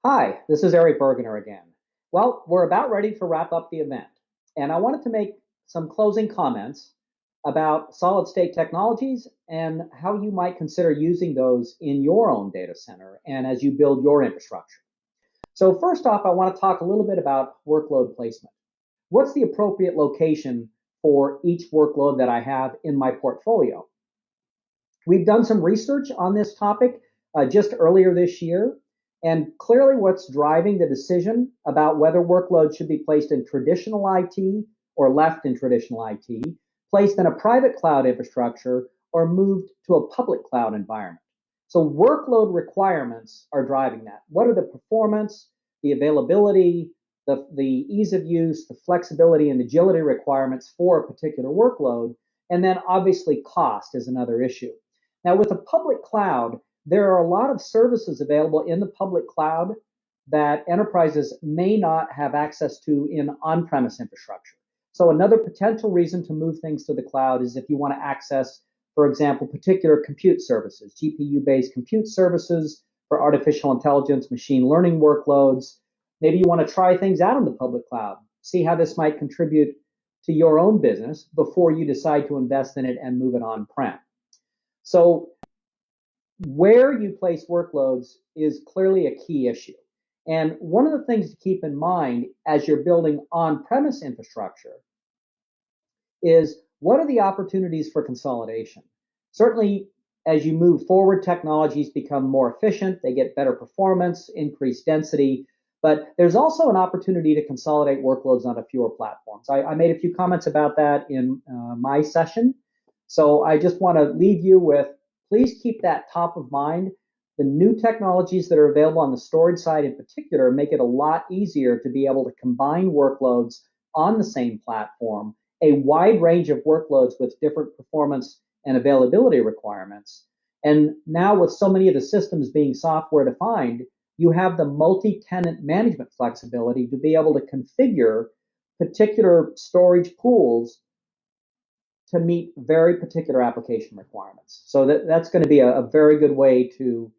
Hi, this is Eric Bergener again. Well, we're about ready to wrap up the event, and I wanted to make some closing comments about solid state technologies and how you might consider using those in your own data center and as you build your infrastructure. So first off, I want to talk a little bit about workload placement. What's the appropriate location for each workload that I have in my portfolio? We've done some research on this topic just earlier this year, and clearly what's driving the decision about whether workloads should be placed in traditional IT or left in traditional IT, placed in a private cloud infrastructure, or moved to a public cloud environment. So workload requirements are driving that. What are the performance, the availability, the ease of use, the flexibility and agility requirements for a particular workload? And then obviously cost is another issue. Now, with a public cloud, there are a lot of services available in the public cloud that enterprises may not have access to in on-premise infrastructure. So another potential reason to move things to the cloud is if you want to access, for example, particular compute services, GPU-based compute services for artificial intelligence, machine learning workloads. Maybe you want to try things out in the public cloud, see how this might contribute to your own business before you decide to invest in it and move it on-prem. So where you place workloads is clearly a key issue. And one of the things to keep in mind as you're building on-premise infrastructure is what are the opportunities for consolidation? Certainly, as you move forward, technologies become more efficient, they get better performance, increased density, but there's also an opportunity to consolidate workloads onto fewer platforms. I made a few comments about that in my session. So I just want to leave you with, please keep that top of mind. The new technologies that are available on the storage side in particular make it a lot easier to be able to combine workloads on the same platform, a wide range of workloads with different performance and availability requirements. And now with so many of the systems being software defined, you have the multi-tenant management flexibility to be able to configure particular storage pools to meet very particular application requirements. So that's going to be a very good way to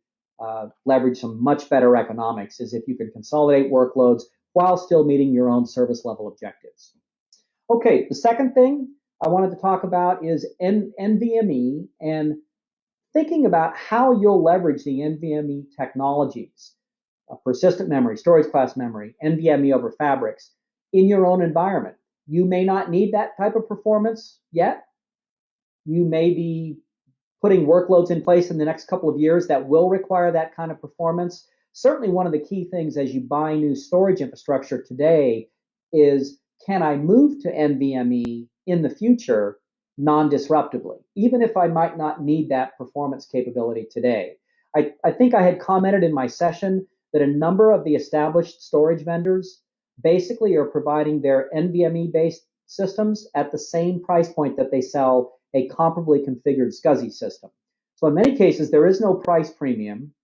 leverage some much better economics, is if you can consolidate workloads while still meeting your own service level objectives. Okay, the second thing I wanted to talk about is NVMe and thinking about how you'll leverage the NVMe technologies, persistent memory, storage class memory, NVMe over fabrics in your own environment. You may not need that type of performance yet. You may be putting workloads in place in the next couple of years that will require that kind of performance. Certainly one of the key things as you buy new storage infrastructure today is, can I move to NVMe in the future non-disruptively, even if I might not need that performance capability today? I think I had commented in my session that a number of the established storage vendors basically are providing their NVMe-based systems at the same price point that they sell a comparably configured SCSI system. So in many cases, there is no price premium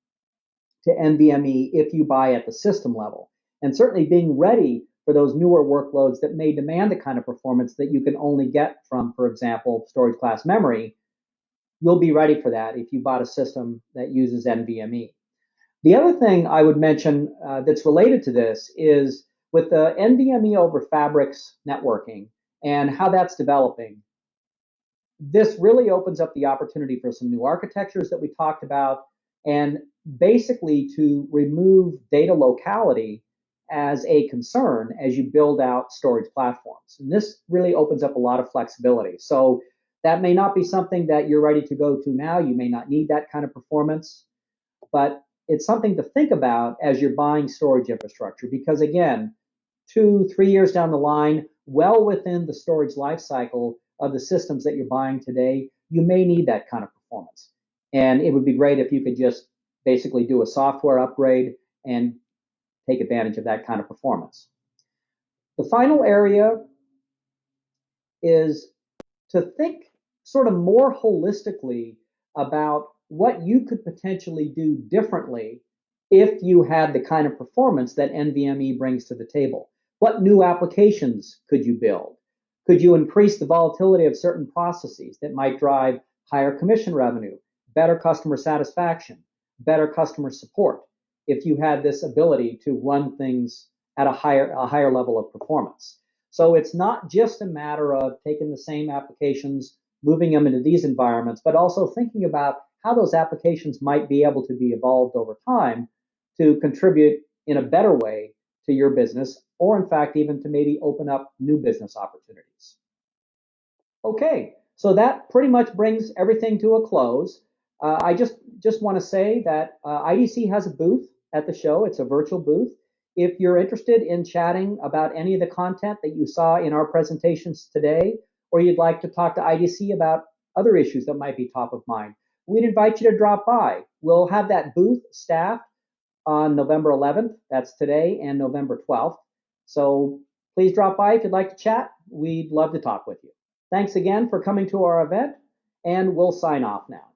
to NVMe if you buy at the system level. And certainly being ready for those newer workloads that may demand the kind of performance that you can only get from, for example, storage class memory, you'll be ready for that if you bought a system that uses NVMe. The other thing I would mention that's related to this is with the NVMe over Fabrics networking and how that's developing. This really opens up the opportunity for some new architectures that we talked about, and basically to remove data locality as a concern as you build out storage platforms. And this really opens up a lot of flexibility. So that may not be something that you're ready to go to now. You may not need that kind of performance, but it's something to think about as you're buying storage infrastructure, because again, 2-3 years down the line, well within the storage life cycle of the systems that you're buying today, you may need that kind of performance. And it would be great if you could just basically do a software upgrade and take advantage of that kind of performance. The final area is to think sort of more holistically about what you could potentially do differently if you had the kind of performance that NVMe brings to the table. What new applications could you build? Could you increase the volatility of certain processes that might drive higher commission revenue, better customer satisfaction, better customer support? if you had this ability to run things at a higher level of performance. So it's not just a matter of taking the same applications, moving them into these environments, but also thinking about how those applications might be able to be evolved over time to contribute in a better way to your business, or in fact, even to maybe open up new business opportunities. Okay, so that pretty much brings everything to a close. I just want to say that IDC has a booth at the show. It's a virtual booth. If you're interested in chatting about any of the content that you saw in our presentations today, or you'd like to talk to IDC about other issues that might be top of mind, we'd invite you to drop by. We'll have that booth staffed on November 11th. That's today, and November 12th. So please drop by if you'd like to chat. We'd love to talk with you. Thanks again for coming to our event, and we'll sign off now.